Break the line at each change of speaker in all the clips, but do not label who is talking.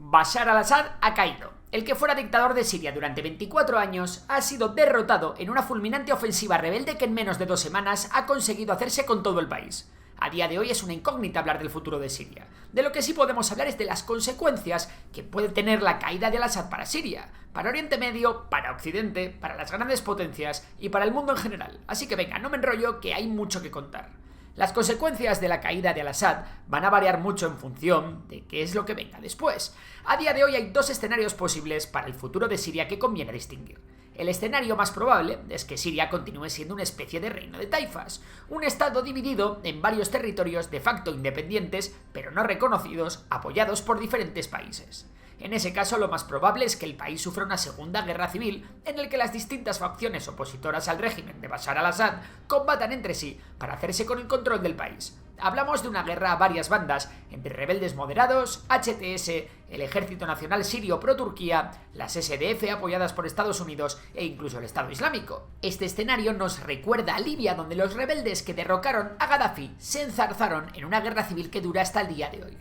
Bashar al-Assad ha caído. El que fuera dictador de Siria durante 24 años ha sido derrotado en una fulminante ofensiva rebelde que en menos de 2 semanas ha conseguido hacerse con todo el país. A día de hoy es una incógnita hablar del futuro de Siria. De lo que sí podemos hablar es de las consecuencias que puede tener la caída de al-Assad para Siria, para Oriente Medio, para Occidente, para las grandes potencias y para el mundo en general. Así que venga, no me enrollo, que hay mucho que contar. Las consecuencias de la caída de al-Assad van a variar mucho en función de qué es lo que venga después. A día de hoy hay 2 escenarios posibles para el futuro de Siria que conviene distinguir. El escenario más probable es que Siria continúe siendo una especie de reino de taifas, un estado dividido en varios territorios de facto independientes, pero no reconocidos, apoyados por diferentes países. En ese caso, lo más probable es que el país sufra una segunda guerra civil en la que las distintas facciones opositoras al régimen de Bashar al-Assad combatan entre sí para hacerse con el control del país. Hablamos de una guerra a varias bandas, entre rebeldes moderados, HTS, el Ejército Nacional Sirio pro-Turquía, las SDF apoyadas por Estados Unidos e incluso el Estado Islámico. Este escenario nos recuerda a Libia, donde los rebeldes que derrocaron a Gaddafi se enzarzaron en una guerra civil que dura hasta el día de hoy.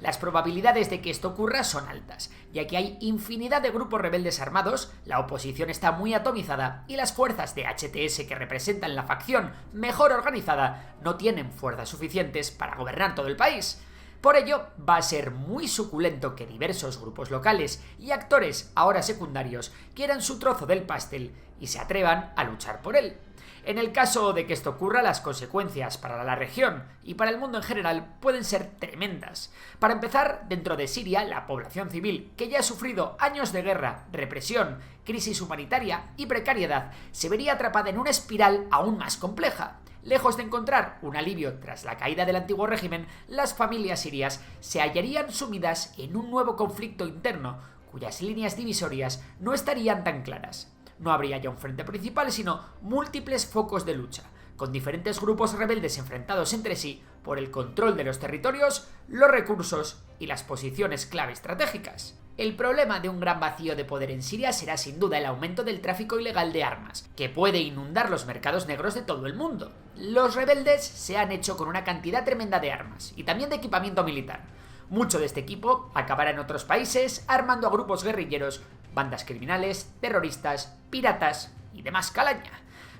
Las probabilidades de que esto ocurra son altas, ya que hay infinidad de grupos rebeldes armados, la oposición está muy atomizada y las fuerzas de HTS que representan la facción mejor organizada no tienen fuerzas suficientes para gobernar todo el país. Por ello, va a ser muy suculento que diversos grupos locales y actores ahora secundarios quieran su trozo del pastel y se atrevan a luchar por él. En el caso de que esto ocurra, las consecuencias para la región y para el mundo en general pueden ser tremendas. Para empezar, dentro de Siria, la población civil, que ya ha sufrido años de guerra, represión, crisis humanitaria y precariedad, se vería atrapada en una espiral aún más compleja. Lejos de encontrar un alivio tras la caída del antiguo régimen, las familias sirias se hallarían sumidas en un nuevo conflicto interno, cuyas líneas divisorias no estarían tan claras. No habría ya un frente principal, sino múltiples focos de lucha, con diferentes grupos rebeldes enfrentados entre sí por el control de los territorios, los recursos y las posiciones clave estratégicas. El problema de un gran vacío de poder en Siria será sin duda el aumento del tráfico ilegal de armas, que puede inundar los mercados negros de todo el mundo. Los rebeldes se han hecho con una cantidad tremenda de armas y también de equipamiento militar. Mucho de este equipo acabará en otros países armando a grupos guerrilleros, bandas criminales, terroristas, piratas y demás calaña.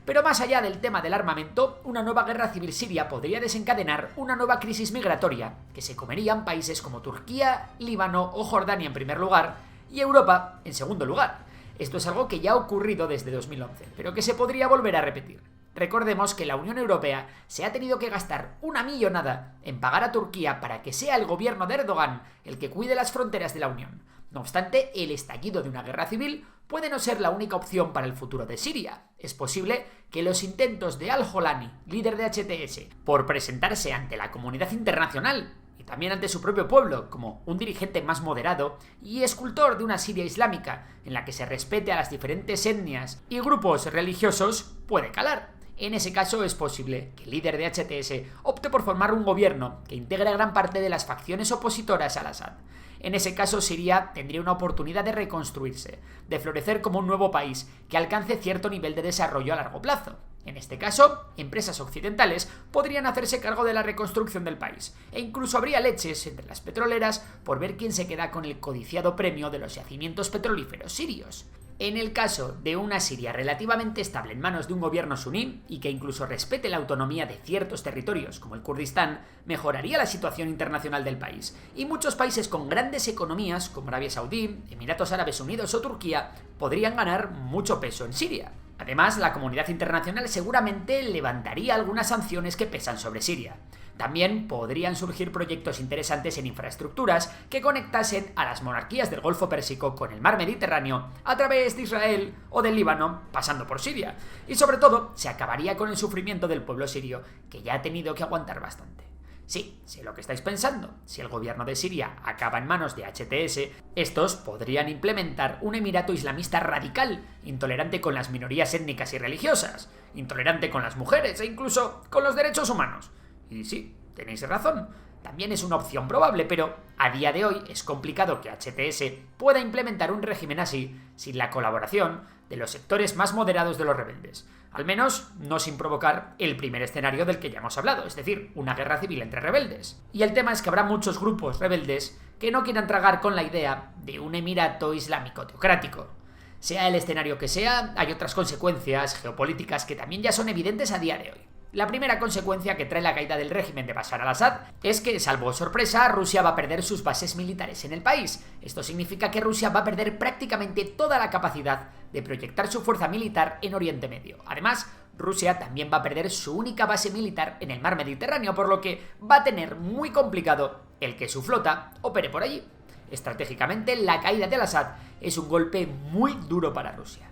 Pero más allá del tema del armamento, una nueva guerra civil siria podría desencadenar una nueva crisis migratoria, que se comerían países como Turquía, Líbano o Jordania en primer lugar, y Europa en segundo lugar. Esto es algo que ya ha ocurrido desde 2011, pero que se podría volver a repetir. Recordemos que la Unión Europea se ha tenido que gastar una millonada en pagar a Turquía para que sea el gobierno de Erdogan el que cuide las fronteras de la Unión. No obstante, el estallido de una guerra civil puede no ser la única opción para el futuro de Siria. Es posible que los intentos de al-Jolani, líder de HTS, por presentarse ante la comunidad internacional y también ante su propio pueblo como un dirigente más moderado y escultor de una Siria islámica en la que se respete a las diferentes etnias y grupos religiosos, puede calar. En ese caso es posible que el líder de HTS opte por formar un gobierno que integre a gran parte de las facciones opositoras al Assad. En ese caso, Siria tendría una oportunidad de reconstruirse, de florecer como un nuevo país que alcance cierto nivel de desarrollo a largo plazo. En este caso, empresas occidentales podrían hacerse cargo de la reconstrucción del país, e incluso habría leches entre las petroleras por ver quién se queda con el codiciado premio de los yacimientos petrolíferos sirios. En el caso de una Siria relativamente estable en manos de un gobierno suní y que incluso respete la autonomía de ciertos territorios como el Kurdistán, mejoraría la situación internacional del país, y muchos países con grandes economías como Arabia Saudí, Emiratos Árabes Unidos o Turquía podrían ganar mucho peso en Siria. Además, la comunidad internacional seguramente levantaría algunas sanciones que pesan sobre Siria. También podrían surgir proyectos interesantes en infraestructuras que conectasen a las monarquías del Golfo Pérsico con el mar Mediterráneo a través de Israel o del Líbano, pasando por Siria. Y sobre todo, se acabaría con el sufrimiento del pueblo sirio, que ya ha tenido que aguantar bastante. Sí, sé lo que estáis pensando. Si el gobierno de Siria acaba en manos de HTS, estos podrían implementar un emirato islamista radical, intolerante con las minorías étnicas y religiosas, intolerante con las mujeres e incluso con los derechos humanos. Y sí, tenéis razón, también es una opción probable, pero a día de hoy es complicado que HTS pueda implementar un régimen así sin la colaboración de los sectores más moderados de los rebeldes. Al menos no sin provocar el primer escenario del que ya hemos hablado, es decir, una guerra civil entre rebeldes. Y el tema es que habrá muchos grupos rebeldes que no quieran tragar con la idea de un emirato islámico teocrático. Sea el escenario que sea, hay otras consecuencias geopolíticas que también ya son evidentes a día de hoy. La primera consecuencia que trae la caída del régimen de Bashar al-Assad es que, salvo sorpresa, Rusia va a perder sus bases militares en el país. Esto significa que Rusia va a perder prácticamente toda la capacidad de proyectar su fuerza militar en Oriente Medio. Además, Rusia también va a perder su única base militar en el mar Mediterráneo, por lo que va a tener muy complicado el que su flota opere por allí. Estratégicamente, la caída de al-Assad es un golpe muy duro para Rusia.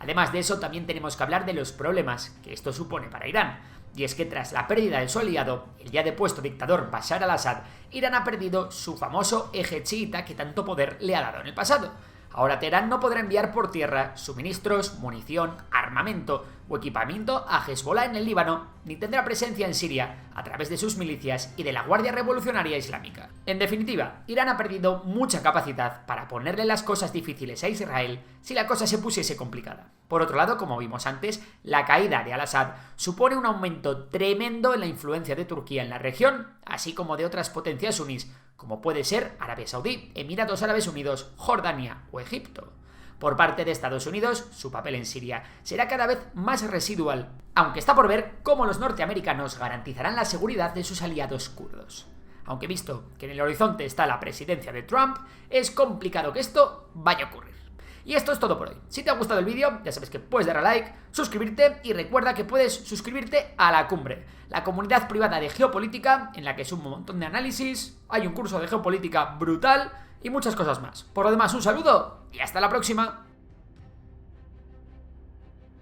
Además de eso, también tenemos que hablar de los problemas que esto supone para Irán. Y es que tras la pérdida de su aliado, el ya depuesto dictador Bashar al-Assad, Irán ha perdido su famoso eje chiita que tanto poder le ha dado en el pasado. Ahora Teherán no podrá enviar por tierra suministros, munición, armamento o equipamiento a Hezbollah en el Líbano, ni tendrá presencia en Siria a través de sus milicias y de la Guardia Revolucionaria Islámica. En definitiva, Irán ha perdido mucha capacidad para ponerle las cosas difíciles a Israel si la cosa se pusiese complicada. Por otro lado, como vimos antes, la caída de al-Assad supone un aumento tremendo en la influencia de Turquía en la región, así como de otras potencias sunís, como puede ser Arabia Saudí, Emiratos Árabes Unidos, Jordania o Egipto. Por parte de Estados Unidos, su papel en Siria será cada vez más residual, aunque está por ver cómo los norteamericanos garantizarán la seguridad de sus aliados kurdos. Aunque visto que en el horizonte está la presidencia de Trump, es complicado que esto vaya a ocurrir. Y esto es todo por hoy. Si te ha gustado el vídeo, ya sabes que puedes dar a like, suscribirte y recuerda que puedes suscribirte a La Cumbre, la comunidad privada de geopolítica en la que sumo un montón de análisis, hay un curso de geopolítica brutal y muchas cosas más. Por lo demás, un saludo y hasta la próxima.